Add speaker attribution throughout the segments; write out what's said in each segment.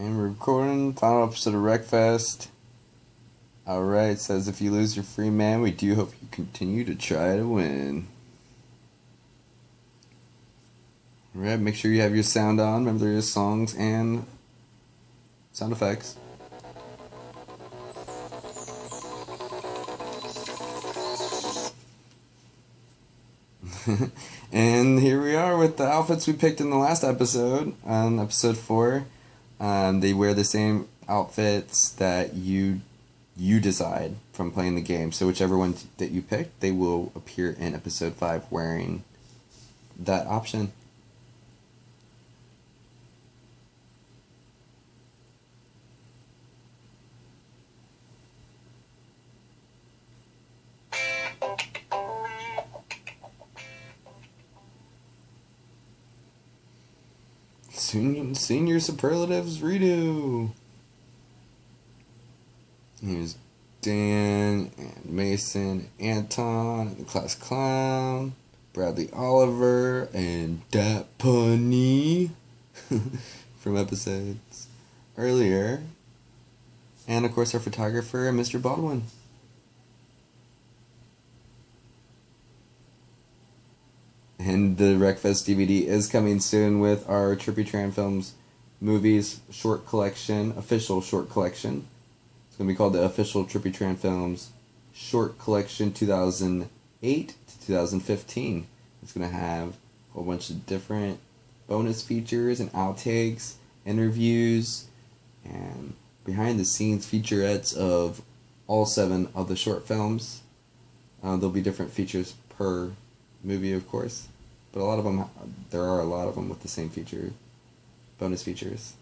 Speaker 1: And we're recording final episode of Wreckfest. Alright, says if you lose your free man, we do hope you continue to try to win. Alright, make sure you have your sound on. Remember there is songs and sound effects. And here we are with the outfits we picked in the last episode, on episode 4. They wear the same outfits that you decide from playing the game. So whichever one that you pick, they will appear in episode 5 wearing that option. Senior superlatives redo. Here's Dan and Mason, Anton, and the class clown, Bradley Oliver, and Dat Punny from episodes earlier, and of course our photographer, Mr. Baldwin. And the Wreckfest DVD is coming soon with our Trippy Tran Films movies short collection, official short collection. It's going to be called the official Trippy Tran Films short collection 2008 to 2015. It's going to have a whole bunch of different bonus features and outtakes, interviews, and behind the scenes featurettes of all 7 of the short films. There'll be different features per movie, of course, but there are a lot of them with the same bonus features,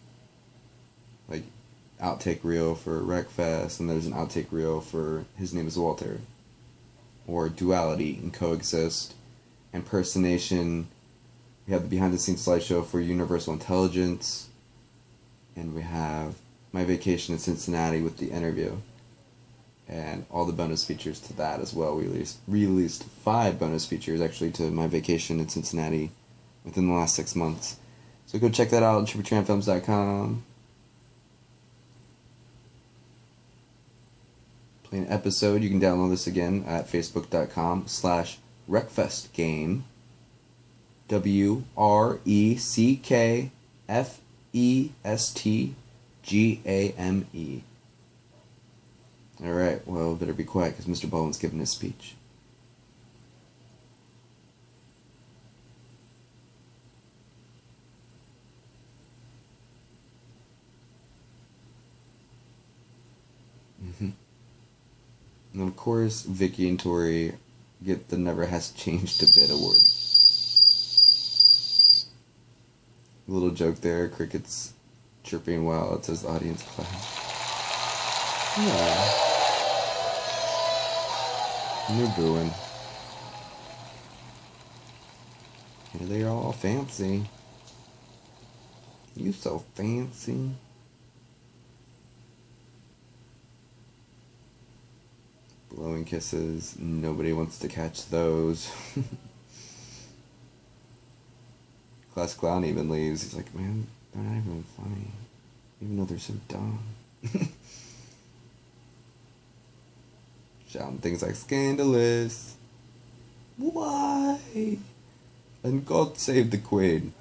Speaker 1: like outtake reel for Wreckfest, and there's an outtake reel for His Name is Walter, or Duality and Coexist, Impersonation. We have the behind the scenes slideshow for Universal Intelligence, and we have My Vacation in Cincinnati with the interview. And all the bonus features to that as well. We released 5 bonus features actually to My Vacation in Cincinnati within the last 6 months. So go check that out at trippytranfilms.com. Play an episode. You can download this again at facebook.com/wreckfestgame. WRECKFESTGAME. Alright, well, better be quiet because Mr. Baldwin's giving his speech. And of course, Vicky and Tori get the Never Has Changed a Bit award. A little joke there, crickets chirping while it says audience clap. Yeah. And they're booing. Here they are all fancy. You so fancy. Blowing kisses. Nobody wants to catch those. Class clown even leaves. He's like, man, they're not even funny. Even though they're so dumb. Shouting things like scandalous. Why? And God save the Queen.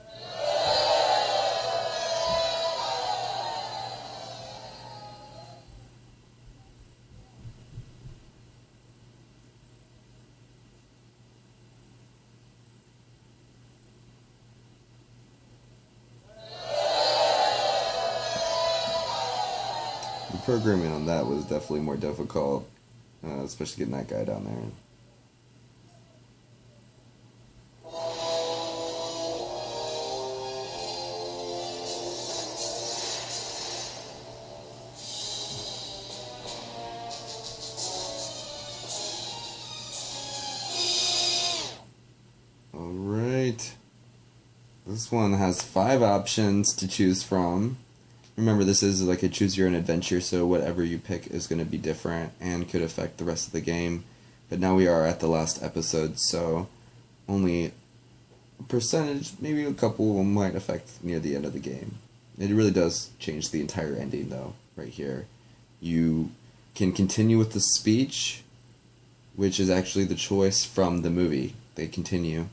Speaker 1: The programming on that was definitely more difficult. Especially getting that guy down there. Alright. This one has 5 options to choose from. Remember, this is like a choose your own adventure, so whatever you pick is going to be different and could affect the rest of the game. But now we are at the last episode, so only a percentage, maybe a couple, might affect near the end of the game. It really does change the entire ending, though, right here. You can continue with the speech, which is actually the choice from the movie. They continue.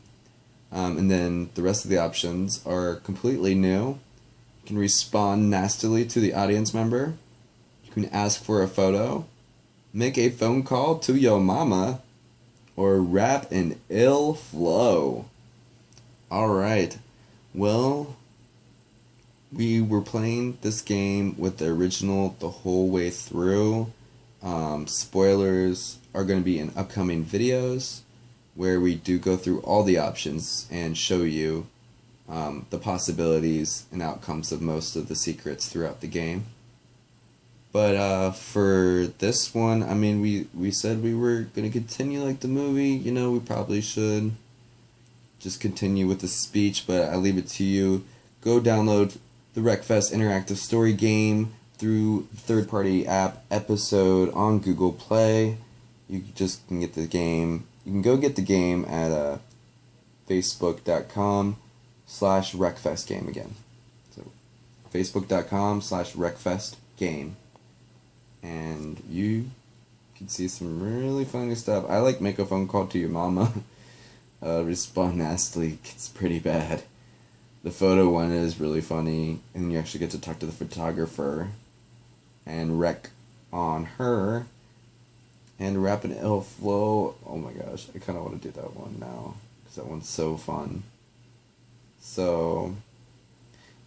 Speaker 1: And then the rest of the options are completely new. You can respond nastily to the audience member. You can ask for a photo. Make a phone call to your mama. Or rap an ill flow. Alright. Well, we were playing this game with the original the whole way through. Spoilers are going to be in upcoming videos where we do go through all the options and show you the possibilities and outcomes of most of the secrets throughout the game. But for this one, I mean, we said we were going to continue like the movie. You know, we probably should just continue with the speech, but I leave it to you. Go download the Wreckfest interactive story game through the third-party app Episode on Google Play. You just can get the game. You can go get the game at facebook.com/Wreckfest game again. So facebook.com/Wreckfest game. And you can see some really funny stuff. I like make a phone call to your mama. Respond nastily. It's pretty bad. The photo one is really funny, and you actually get to talk to the photographer and wreck on her. And rap an ill flow. Oh my gosh, I kind of want to do that one now because that one's so fun. So,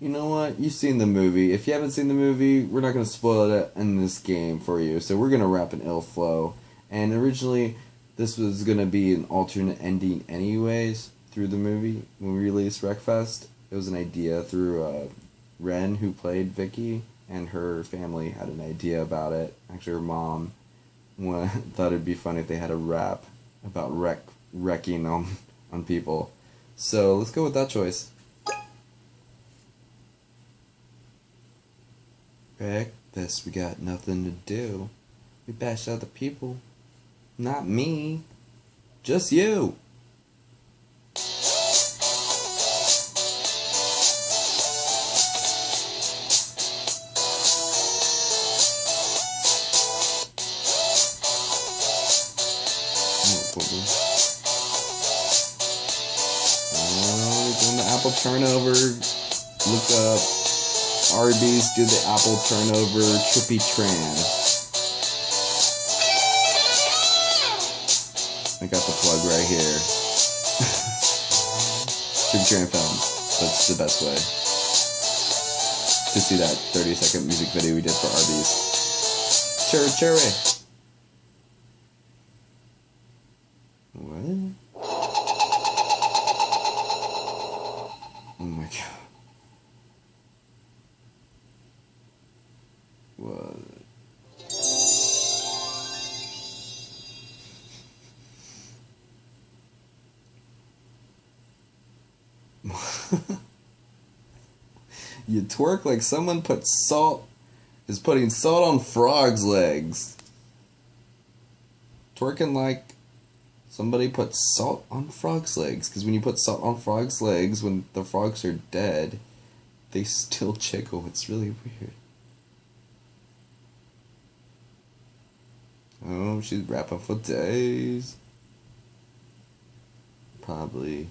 Speaker 1: you know what? You've seen the movie. If you haven't seen the movie, we're not going to spoil it in this game for you. So we're going to rap an ill flow. And originally, this was going to be an alternate ending anyways through the movie. When we released Wreckfest, it was an idea through Ren, who played Vicky, and her family had an idea about it. Actually, her mom thought it'd be funny if they had a rap about wrecking on people. So let's go with that choice. Wreckfest, we got nothing to do. We bash other people. Not me. Just you. Doing the apple turnover. Look up Arby's, do the apple turnover, Trippy Tran. I got the plug right here. Trippy Tran Films. That's the best way to see that 30-second music video we did for Arby's. Cherry. What? Oh my god. What? You twerk like someone is putting salt on frogs' legs. Twerking like somebody put salt on frogs' legs. Because when you put salt on frogs' legs, when the frogs are dead, they still jiggle. It's really weird. Oh, she's rapping for days. Probably.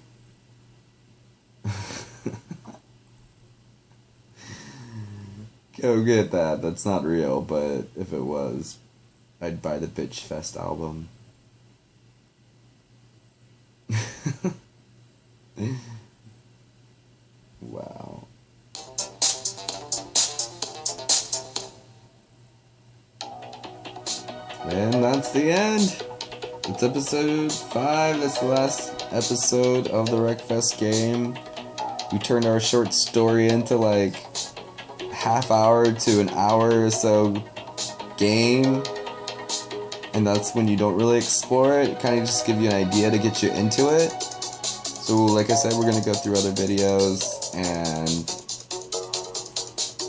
Speaker 1: Go get that. That's not real, but if it was, I'd buy the Bitch Fest album. Wow. And that's the end. It's episode 5. That's the last episode of the Wreckfest game. We turned our short story into like half hour to an hour or so game. And that's when you don't really explore it. It kind of just give you an idea to get you into it. So like I said, we're going to go through other videos and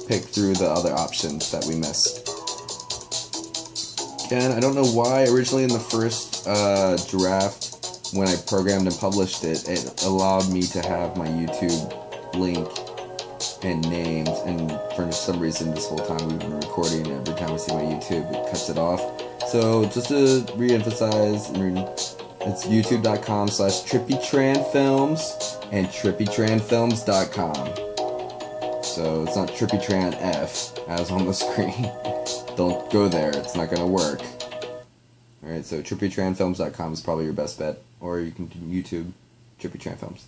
Speaker 1: pick through the other options that we missed. And I don't know why originally in the first draft, when I programmed and published it, it allowed me to have my YouTube link and names, and for some reason this whole time we've been recording, every time I see my YouTube it cuts it off. So just to re-emphasize, it's youtube.com/Trippy Tran Films and TrippyTranFilms.com. So it's not Trippy Tran F as on the screen. Don't go there, it's not gonna work. Alright, so TrippyTranFilms.com is probably your best bet, or you can do YouTube Trippy Tran Films.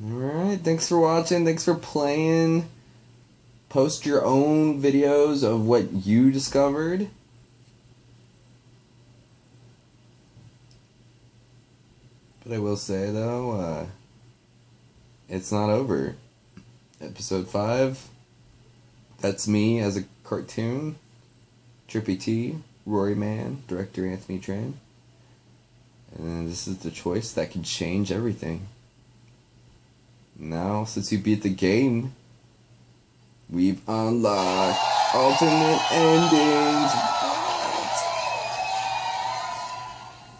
Speaker 1: Alright, thanks for watching, thanks for playing. Post your own videos of what you discovered. But I will say though, it's not over. Episode 5, that's me as a cartoon. Trippy T, Rory Man, director Anthony Tran. And this is the choice that can change everything. Now, since you beat the game, we've unlocked alternate endings.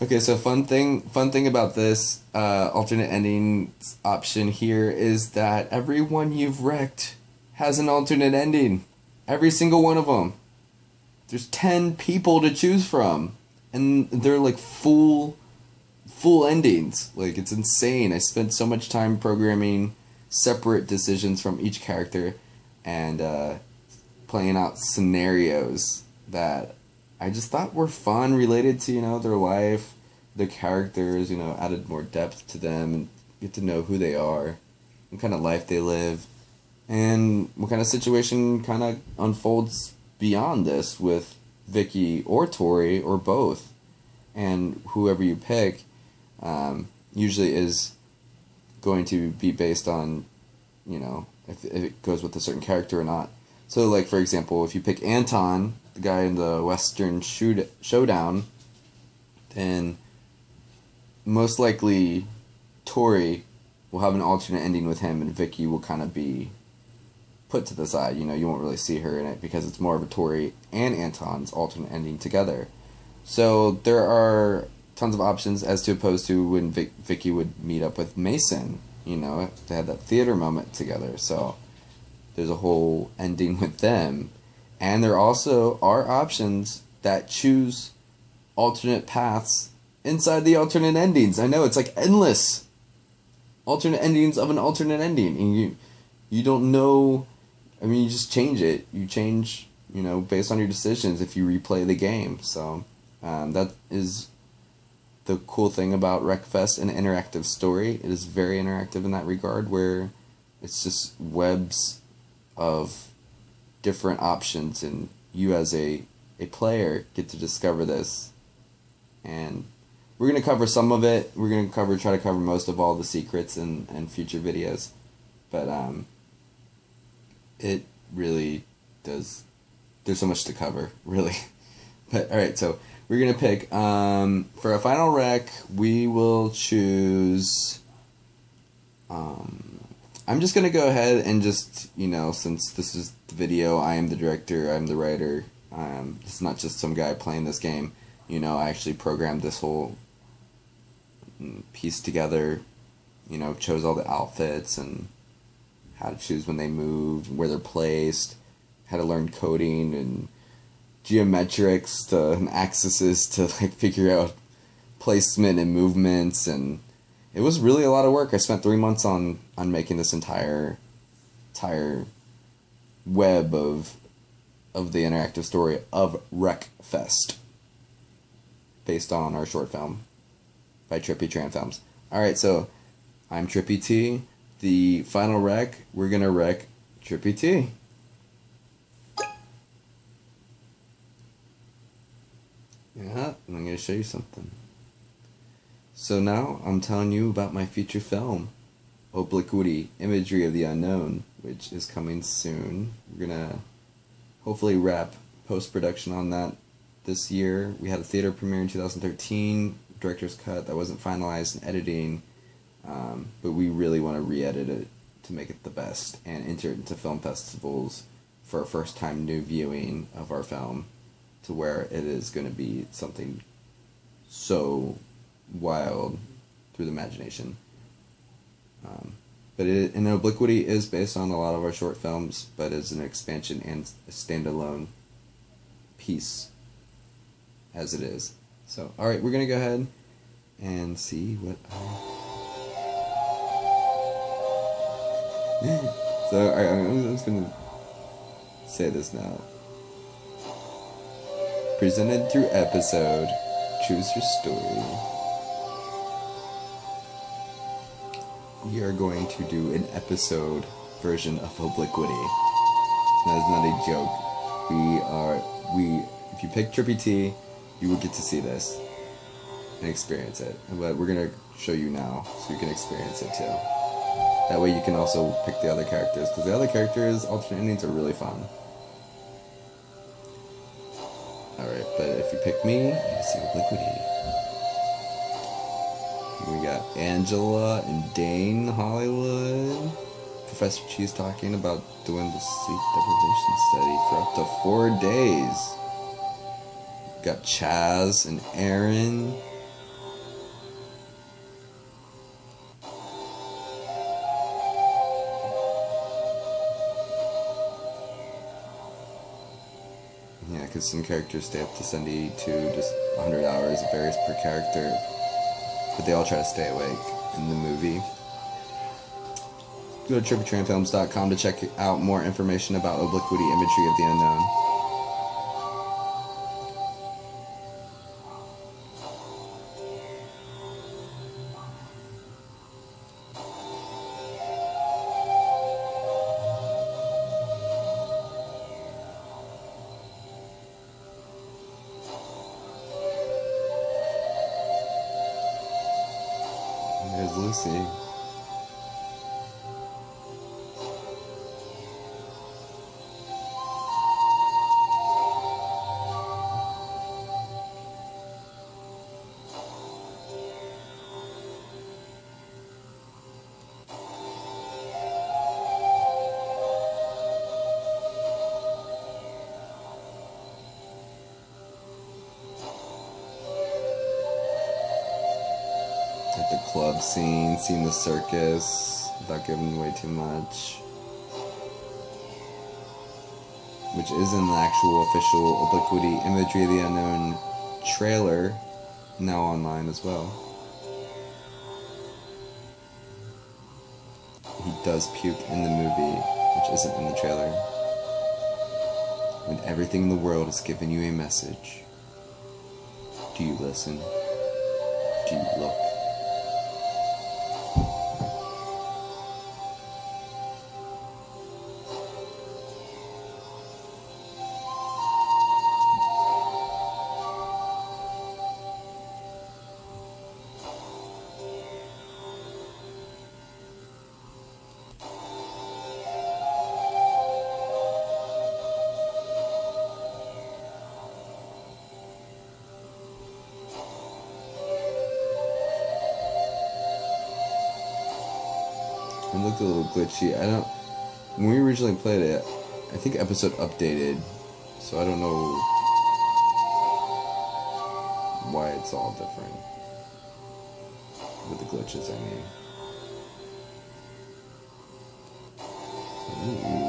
Speaker 1: Okay, so fun thing about this alternate endings option here is that everyone you've wrecked has an alternate ending. Every single one of them. There's 10 people to choose from, and they're like full endings. Like, it's insane. I spent so much time programming separate decisions from each character and playing out scenarios that I just thought were fun, related to, you know, their life, their characters, you know, added more depth to them and get to know who they are, what kind of life they live, and what kind of situation kind of unfolds beyond this with Vicky or Tori or both. And whoever you pick usually is going to be based on, you know, if it goes with a certain character or not. So, like, for example, if you pick Anton, the guy in the Western Showdown, then most likely Tori will have an alternate ending with him, and Vicky will kind of be put to the side. You know, you won't really see her in it because it's more of a Tori and Anton's alternate ending together. So there are tons of options as to opposed to when Vicky would meet up with Mason. You know, they had that theater moment together. So there's a whole ending with them. And there also are options that choose alternate paths inside the alternate endings. I know, it's like endless alternate endings of an alternate ending. And you don't know. I mean, you just change it. You change, you know, based on your decisions if you replay the game. So that is the cool thing about Wreckfest, an interactive story. It is very interactive in that regard, where it's just webs of different options, and you as a player get to discover this. And we're going to cover some of it. We're going to try to cover most of all the secrets in future videos. But it really does, there's so much to cover, really. But alright, so we're going to pick, for a final rec, we will choose, I'm just going to go ahead and just, you know, since this is the video, I am the director, I'm the writer, it's not just some guy playing this game, you know, I actually programmed this whole piece together, you know, chose all the outfits and how to choose when they move, where they're placed, how to learn coding and geometrics and axes to like figure out placement and movements, and it was really a lot of work. I spent 3 months on making this entire web of the interactive story of Wreckfest, based on our short film by Trippy Tran Films. Alright, so I'm Trippy T. The final wreck, we're gonna wreck Trippy T. Yeah, and I'm gonna show you something. So now I'm telling you about my feature film, Obliquity, Imagery of the Unknown, which is coming soon. We're gonna hopefully wrap post-production on that this year. We had a theater premiere in 2013, director's cut that wasn't finalized in editing. But we really want to re-edit it to make it the best and enter it into film festivals for a first-time new viewing of our film, to where it is going to be something so wild through the imagination. But And Obliquity is based on a lot of our short films, but is an expansion and a standalone piece as it is. So, alright, we're going to go ahead and see what So, alright, I'm just going to say this now. Presented through episode, Choose Your Story. We are going to do an episode version of Obliquity. That is not a joke. If you pick Trippy T, you will get to see this and experience it. But we're going to show you now so you can experience it too. That way you can also pick the other characters, because the other characters' alternate endings are really fun. Alright, but if you pick me, you can see Obliquity. We got Angela and Dane Hollywood. Professor Cheese talking about doing the sleep deprivation study for up to 4 days. We got Chaz and Aaron. Yeah, because some characters stay up to 72, just 100 hours. It varies per character. But they all try to stay awake in the movie. Go to trippytranfilms.com to check out more information about Obliquity Imagery of the Unknown. There's Lucy. At the club scene, seeing the circus, without giving away too much. Which is in the actual official Obliquity Imagery of the Unknown trailer, now online as well. He does puke in the movie, which isn't in the trailer. When everything in the world is giving you a message, do you listen? Do you look? It looked a little glitchy. When we originally played it, I think episode updated, so I don't know why it's all different. With the glitches, I mean. Ooh.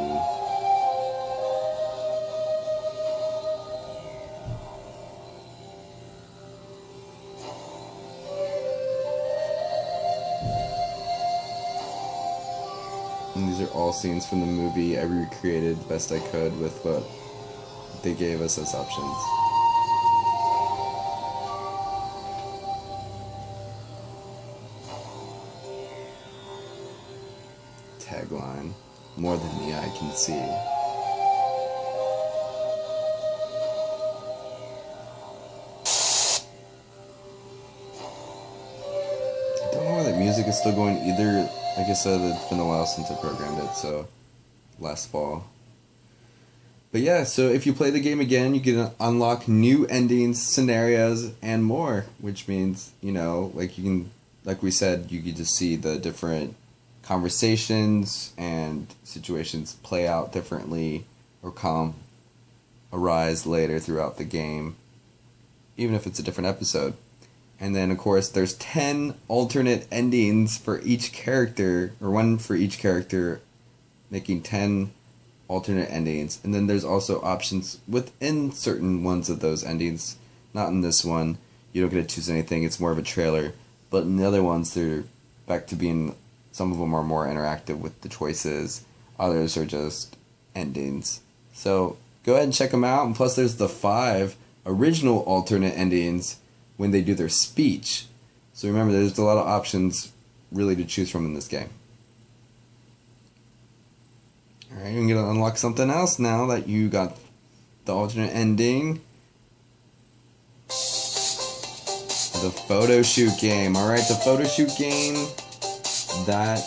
Speaker 1: And these are all scenes from the movie. I recreated the best I could with what they gave us as options. Tagline: more than the eye can see. I don't know why that music is still going either. Like I said, it's been a while since I programmed it, so last fall. But yeah, so if you play the game again, you can unlock new endings, scenarios, and more, which means, you know, like you can, like we said, you get to see the different conversations and situations play out differently or arise later throughout the game, even if it's a different episode. And then, of course, there's 10 alternate endings for each character, or one for each character, making 10 alternate endings. And then there's also options within certain ones of those endings. Not in this one. You don't get to choose anything. It's more of a trailer. But in the other ones, they're back to being... Some of them are more interactive with the choices. Others are just endings. So go ahead and check them out. And plus there's the 5 original alternate endings when they do their speech. So remember, there's a lot of options really to choose from in this game. Alright, you're going to unlock something else now that you got the alternate ending. The photo shoot game. Alright, the photo shoot game, that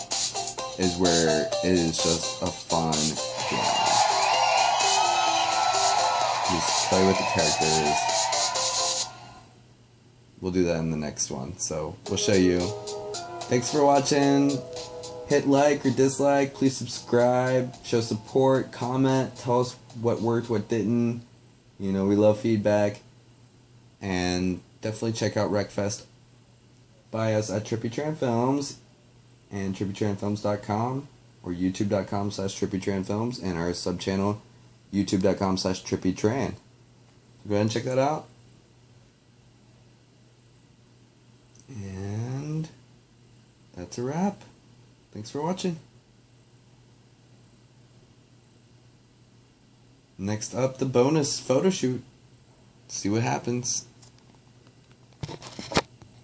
Speaker 1: is where it is just a fun game. Just play with the characters. We'll do that in the next one, so we'll show you. Thanks for watching. Hit like or dislike. Please subscribe. Show support. Comment. Tell us what worked, what didn't. You know, we love feedback. And definitely check out Wreckfest by us at Trippy Tran Films and trippytranfilms.com or youtube.com/trippytranfilms and our sub-channel youtube.com/trippytran. Go ahead and check that out. And that's a wrap. Thanks for watching. Next up, the bonus photo shoot. See what happens.